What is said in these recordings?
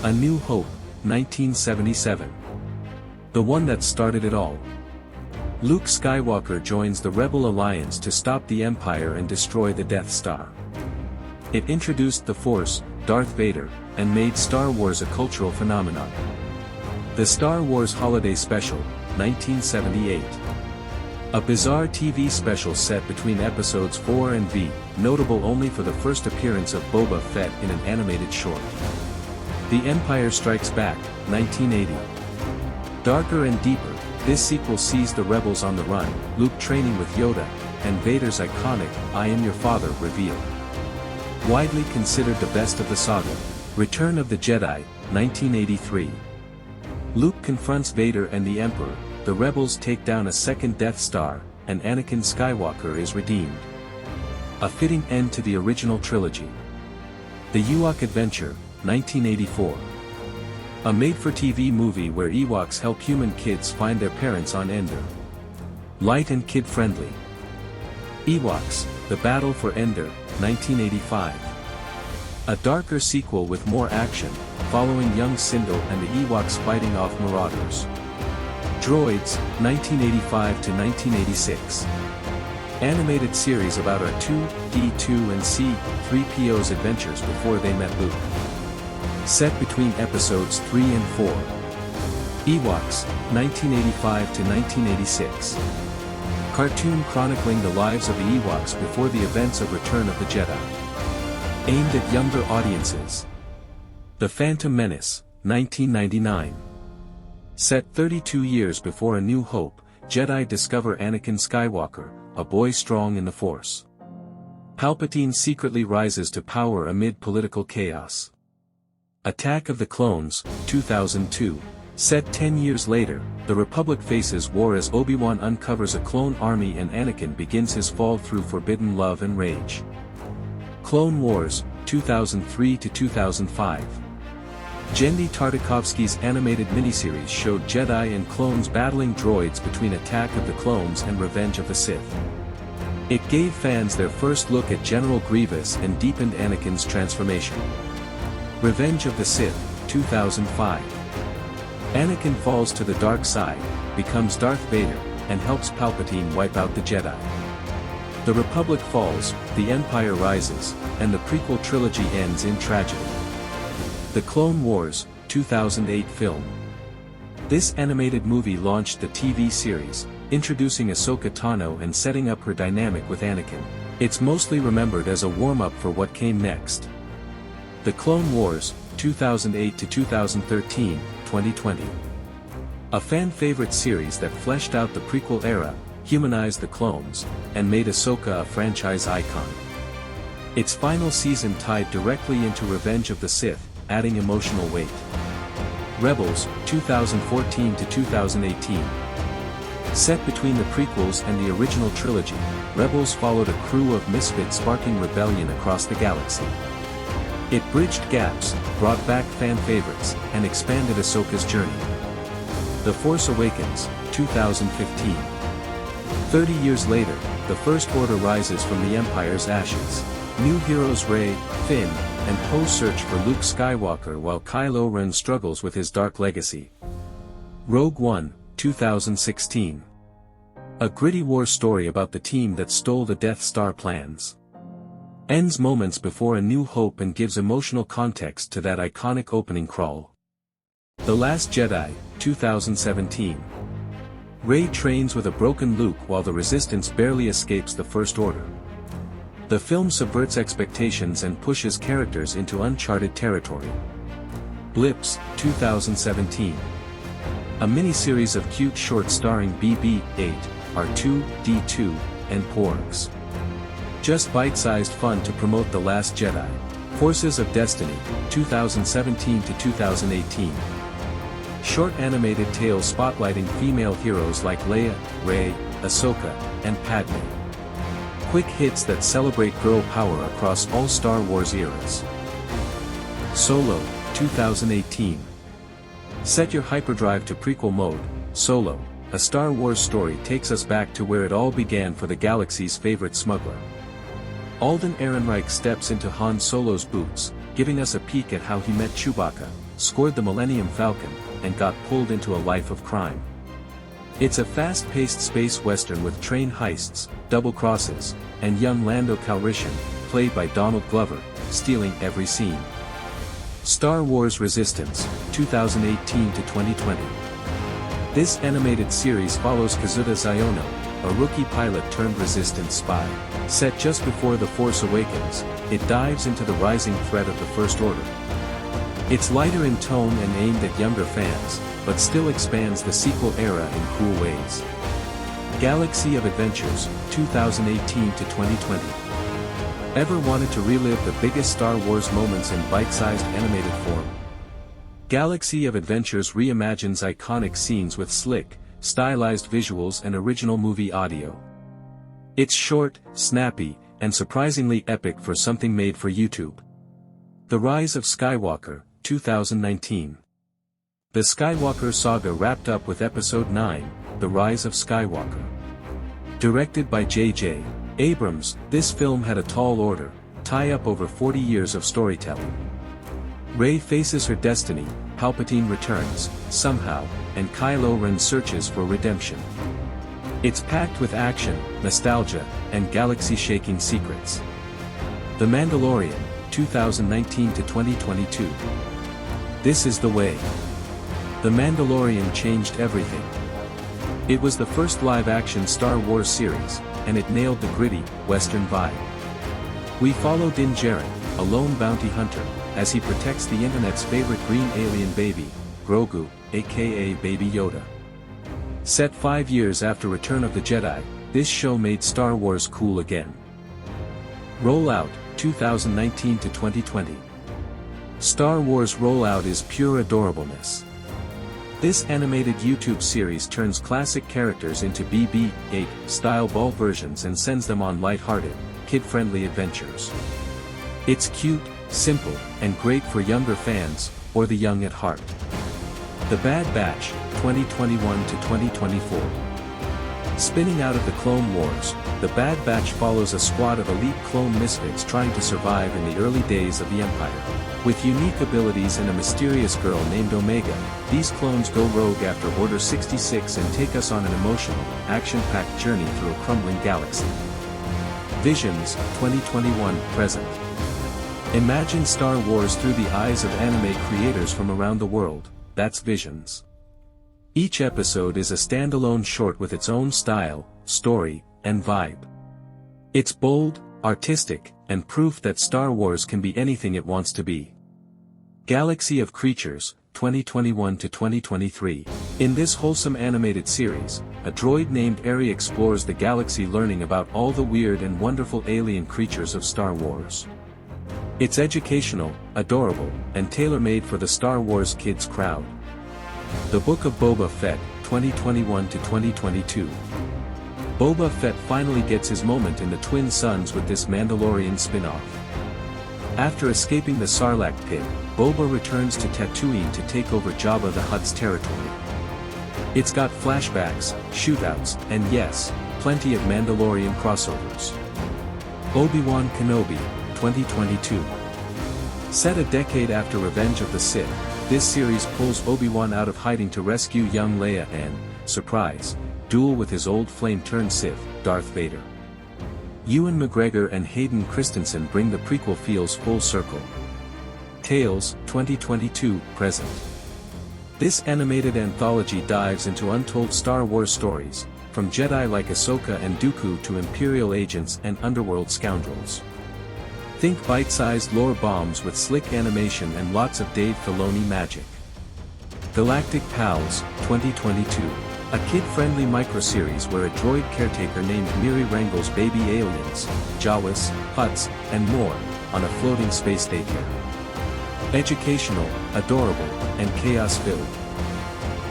A New Hope, 1977. The one that started it all. Luke Skywalker joins the Rebel Alliance to stop the Empire and destroy the Death Star. It introduced the Force, Darth Vader, and made Star Wars a cultural phenomenon. The Star Wars Holiday Special, 1978. A bizarre TV special set between episodes 4 and V, notable only for the first appearance of Boba Fett in an animated short. The Empire Strikes Back, 1980. Darker and deeper, this sequel sees the rebels on the run, Luke training with Yoda, and Vader's iconic "I am your father" reveal. Widely considered the best of the saga, Return of the Jedi, 1983. Luke confronts Vader and the Emperor, the rebels take down a second Death Star, and Anakin Skywalker is redeemed. A fitting end to the original trilogy. The Ewok Adventure, 1984. A made-for-TV movie where Ewoks help human kids find their parents on Endor. Light and kid-friendly. Ewoks, The Battle for Endor, 1985. A darker sequel with more action, following young Sindel and the Ewoks fighting off Marauders. Droids, 1985 to 1986. Animated series about our 2D2 and C-3PO's adventures before they met Luke. Set between episodes 3 and 4. Ewoks, 1985 to 1986. Cartoon chronicling the lives of the Ewoks before the events of Return of the Jedi. Aimed at younger audiences. The Phantom Menace, 1999. Set 32 years before A New Hope, Jedi discover Anakin Skywalker, a boy strong in the Force. Palpatine secretly rises to power amid political chaos. Attack of the Clones, 2002. Set 10 years later, the Republic faces war as Obi-Wan uncovers a clone army and Anakin begins his fall through forbidden love and rage. Clone Wars, 2003 to 2005. Genndy Tartakovsky's animated miniseries showed Jedi and clones battling droids between Attack of the Clones and Revenge of the Sith. It gave fans their first look at General Grievous and deepened Anakin's transformation. Revenge of the Sith, 2005. Anakin falls to the dark side, becomes Darth Vader, and helps Palpatine wipe out the Jedi. The Republic falls, the Empire rises, and the prequel trilogy ends in tragedy. The Clone Wars, 2008 film. This animated movie launched the TV series, introducing Ahsoka Tano and setting up her dynamic with Anakin. It's mostly remembered as a warm-up for what came next. The Clone Wars, 2008 to 2013, 2020. A fan-favorite series that fleshed out the prequel era, humanized the clones, and made Ahsoka a franchise icon. Its final season tied directly into Revenge of the Sith, adding emotional weight. Rebels, 2014 to 2018. Set between the prequels and the original trilogy, Rebels followed a crew of misfits sparking rebellion across the galaxy. It bridged gaps, brought back fan favorites, and expanded Ahsoka's journey. The Force Awakens, 2015. 30 years later, the First Order rises from the Empire's ashes. New heroes Rey, Finn, and Poe search for Luke Skywalker while Kylo Ren struggles with his dark legacy. Rogue One, 2016. A gritty war story about the team that stole the Death Star plans. Ends moments before A New Hope and gives emotional context to that iconic opening crawl. The Last Jedi, 2017. Rey trains with a broken Luke while the Resistance barely escapes the First Order. The film subverts expectations and pushes characters into uncharted territory. Blips, 2017. A mini-series of cute shorts starring BB-8, R2-D2, and Porgs. Just bite-sized fun to promote The Last Jedi. Forces of Destiny, 2017 to 2018. Short animated tales spotlighting female heroes like Leia, Rey, Ahsoka, and Padme. Quick hits that celebrate girl power across all Star Wars eras. Solo, 2018. Set your hyperdrive to prequel mode. Solo, a Star Wars story takes us back to where it all began for the galaxy's favorite smuggler. Alden Ehrenreich steps into Han Solo's boots, giving us a peek at how he met Chewbacca, scored the Millennium Falcon, and got pulled into a life of crime. It's a fast-paced space western with train heists, double crosses, and young Lando Calrissian, played by Donald Glover, stealing every scene. Star Wars Resistance, 2018 to 2020. This animated series follows Kazuda Xiono, a rookie pilot turned Resistance spy. Set just before The Force Awakens, it dives into the rising threat of the First Order. It's lighter in tone and aimed at younger fans, but still expands the sequel era in cool ways. Galaxy of Adventures, 2018 to 2020. Ever wanted to relive the biggest Star Wars moments in bite-sized animated form? Galaxy of Adventures reimagines iconic scenes with slick, stylized visuals and original movie audio. It's short, snappy, and surprisingly epic for something made for YouTube. The Rise of Skywalker, 2019. The Skywalker saga wrapped up with Episode 9, The Rise of Skywalker. Directed by J.J. Abrams, this film had a tall order, tie up over 40 years of storytelling. Rey faces her destiny, Palpatine returns, somehow, and Kylo Ren searches for redemption. It's packed with action, nostalgia, and galaxy-shaking secrets. The Mandalorian, 2019 to 2022. This is the way. The Mandalorian changed everything. It was the first live-action Star Wars series, and it nailed the gritty, Western vibe. We follow Din Djarin, a lone bounty hunter, as he protects the internet's favorite green alien baby, Grogu, aka Baby Yoda. Set 5 years after Return of the Jedi, this show made Star Wars cool again. Rollout, 2019 to 2020. Star Wars Rollout is pure adorableness. This animated YouTube series turns classic characters into BB-8 style ball versions and sends them on light-hearted, kid-friendly adventures. It's cute, simple, and great for younger fans, or the young at heart. The Bad Batch, 2021 to 2024. Spinning out of the Clone Wars, The Bad Batch follows a squad of elite clone misfits trying to survive in the early days of the Empire. With unique abilities and a mysterious girl named Omega, these clones go rogue after Order 66 and take us on an emotional, action-packed journey through a crumbling galaxy. Visions, 2021 present. Imagine Star Wars through the eyes of anime creators from around the world, that's Visions. Each episode is a standalone short with its own style, story, and vibe. It's bold, artistic, and proof that Star Wars can be anything it wants to be. Galaxy of Creatures, 2021 to 2023. In this wholesome animated series, a droid named Eri explores the galaxy learning about all the weird and wonderful alien creatures of Star Wars. It's educational, adorable, and tailor-made for the Star Wars kids crowd. The Book of Boba Fett, 2021 to 2022. Boba Fett finally gets his moment in the Twin Suns with this Mandalorian spin-off. After escaping the Sarlacc pit, Boba returns to Tatooine to take over Jabba the Hutt's territory. It's got flashbacks, shootouts, and yes, plenty of Mandalorian crossovers. Obi-Wan Kenobi, 2022. Set a decade after Revenge of the Sith, this series pulls Obi-Wan out of hiding to rescue young Leia and, surprise, duel with his old flame-turned-Sith, Darth Vader. Ewan McGregor and Hayden Christensen bring the prequel feels full circle. Tales, 2022, present. This animated anthology dives into untold Star Wars stories, from Jedi like Ahsoka and Dooku to Imperial agents and underworld scoundrels. Think bite-sized lore bombs with slick animation and lots of Dave Filoni magic. Galactic Pals, 2022. A kid-friendly microseries where a droid caretaker named Miri wrangles baby aliens, Jawas, Hutts, and more, on a floating space daycare. Educational, adorable, and chaos-filled.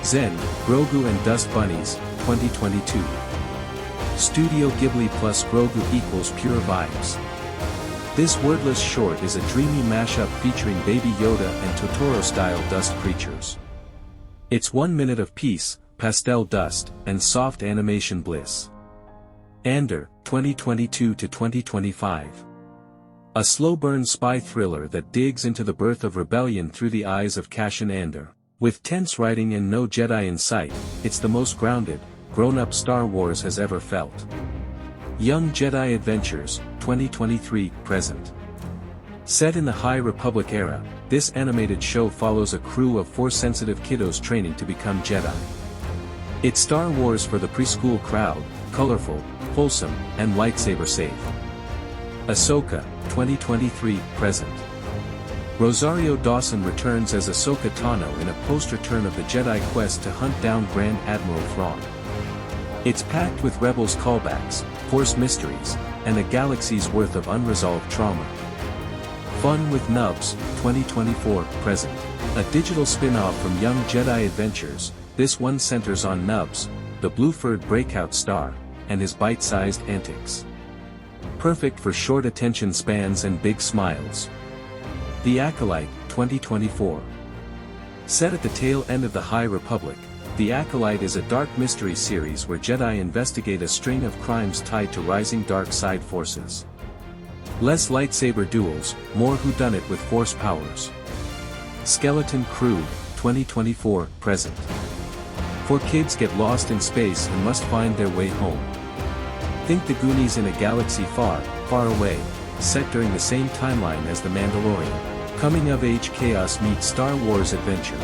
Zen, Grogu and Dust Bunnies, 2022. Studio Ghibli plus Grogu equals pure vibes. This wordless short is a dreamy mashup featuring Baby Yoda and Totoro-style dust creatures. It's 1 minute of peace, pastel dust, and soft animation bliss. Andor, 2022 to 2025. A slow-burn spy thriller that digs into the birth of rebellion through the eyes of Cassian Andor. With tense writing and no Jedi in sight, it's the most grounded, grown-up Star Wars has ever felt. Young Jedi Adventures, 2023, present. Set in the High Republic era, this animated show follows a crew of Force-sensitive kiddos training to become Jedi. It's Star Wars for the preschool crowd, colorful, wholesome, and lightsaber safe. Ahsoka, 2023, present. Rosario Dawson returns as Ahsoka Tano in a post-return of the Jedi quest to hunt down Grand Admiral Thrawn. It's packed with Rebels callbacks, Force mysteries, and a galaxy's worth of unresolved trauma. Fun with Nubs, 2024, present. A digital spin-off from Young Jedi Adventures, this one centers on Nubs, the blue-furred breakout star, and his bite-sized antics. Perfect for short attention spans and big smiles. The Acolyte, 2024. Set at the tail end of the High Republic, The Acolyte is a dark mystery series where Jedi investigate a string of crimes tied to rising dark side forces. Less lightsaber duels, more whodunit with Force powers. Skeleton Crew, 2024, present. 4 kids get lost in space and must find their way home. Think the Goonies in a galaxy far, far away, set during the same timeline as The Mandalorian. Coming-of-age chaos meets Star Wars adventure.